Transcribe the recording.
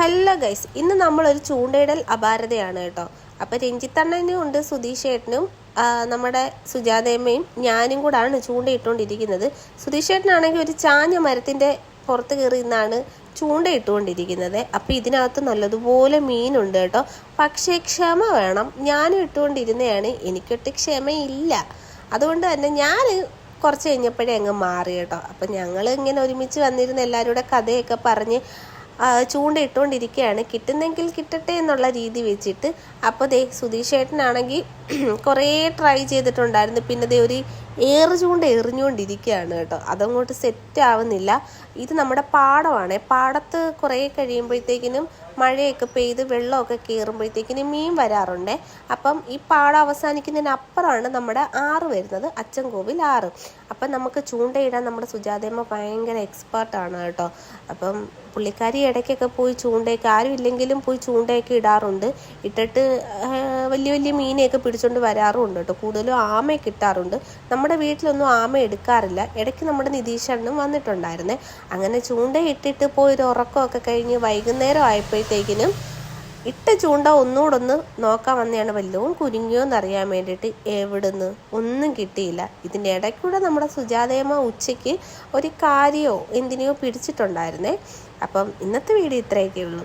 Hello guys, ഇന്ന് നമ്മളൊരു ചൂണ്ടയിടൽ അപാരതയാണ് കേട്ടോ. അപ്പം രഞ്ജിത്തണ്ണനും ഉണ്ട്, സുധീഷ് ഏട്ടനും നമ്മുടെ സുജാതയമ്മയും ഞാനും കൂടാണ് ചൂണ്ടയിട്ടുകൊണ്ടിരിക്കുന്നത്. സുധീഷ് ഏട്ടനാണെങ്കിൽ ഒരു ചാഞ്ഞ മരത്തിൻ്റെ പുറത്ത് കയറി നിന്നാണ് ചൂണ്ടയിട്ടുകൊണ്ടിരിക്കുന്നത്. അപ്പം ഇതിനകത്ത് നല്ലതുപോലെ മീനുണ്ട് കേട്ടോ. പക്ഷേ ക്ഷമ വേണം. ഞാനും ഇട്ടുകൊണ്ടിരുന്നതാണ്, എനിക്കൊട്ട് ക്ഷമയില്ല. അതുകൊണ്ട് തന്നെ ഞാൻ കുറച്ച് കഴിഞ്ഞപ്പോഴേ അങ്ങ് മാറി കേട്ടോ. അപ്പം ഞങ്ങൾ ഇങ്ങനെ ഒരുമിച്ച് വന്നിരുന്ന എല്ലാവരും കൂടെ കഥയൊക്കെ പറഞ്ഞ് ചൂണ്ടയിട്ടുകൊണ്ടിരിക്കുകയാണ്. കിട്ടുന്നെങ്കിൽ കിട്ടട്ടെ എന്നുള്ള രീതി വെച്ചിട്ട്. അപ്പോൾ ദേ സുധീഷ് ഏട്ടനാണെങ്കിൽ കുറേ ട്രൈ ചെയ്തിട്ടുണ്ടായിരുന്നു. പിന്നെ ദേ ഒരു ചൂണ്ട എറിഞ്ഞുകൊണ്ടിരിക്കുകയാണ് കേട്ടോ. അതങ്ങോട്ട് സെറ്റ് ആവുന്നില്ല. ഇത് നമ്മുടെ പാടമാണ്. പാടത്ത് കുറേ കഴിയുമ്പോഴത്തേക്കിനും മഴയൊക്കെ പെയ്ത് വെള്ളമൊക്കെ കയറുമ്പോഴത്തേക്കിനും മീൻ വരാറുണ്ട്. അപ്പം ഈ പാടം അവസാനിക്കുന്നതിനപ്പുറമാണ് നമ്മുടെ ആറ് വരുന്നത്, അച്ചൻകോവിൽ ആറ്. അപ്പം നമുക്ക് ചൂണ്ടയിടാൻ നമ്മുടെ സുജാതയമ്മ ഭയങ്കര എക്സ്പേർട്ടാണ് കേട്ടോ. അപ്പം പുള്ളിക്കാരി ഇടയ്ക്കൊക്കെ പോയി ചൂണ്ടയൊക്കെ, ആരും ഇല്ലെങ്കിലും പോയി ചൂണ്ടയൊക്കെ ഇടാറുണ്ട്. ഇട്ടിട്ട് വലിയ വലിയ മീനെയൊക്കെ പിടിച്ചുകൊണ്ട് വരാറുണ്ട് കേട്ടോ. കൂടുതലും ആമയെ കിട്ടാറുണ്ട്. നമ്മുടെ വീട്ടിലൊന്നും ആമ എടുക്കാറില്ല. ഇടയ്ക്ക് നമ്മുടെ നിതീഷണ്ണനും വന്നിട്ടുണ്ടായിരുന്നേ. അങ്ങനെ ചൂണ്ടയിട്ടിട്ട് പോയൊരു ഉറക്കമൊക്കെ കഴിഞ്ഞ് വൈകുന്നേരം ആയപ്പോഴത്തേക്കിനും ഇട്ട ചൂണ്ട ഒന്നുകൂടൊന്ന് നോക്കാൻ വന്നെയാണ്. വല്ലതും കുരുങ്ങിയോ എന്നറിയാൻ വേണ്ടിയിട്ട്. എവിടുന്ന് ഒന്നും കിട്ടിയില്ല. ഇതിൻ്റെ ഇടയ്ക്കൂടെ നമ്മുടെ സുജാതയമ്മ ഉച്ചയ്ക്ക് ഒരു കാര്യമോ എന്തിനെയോ പിടിച്ചിട്ടുണ്ടായിരുന്നേ. അപ്പം ഇന്നത്തെ വീഡിയോ ഇത്രയൊക്കെ ഉള്ളൂ.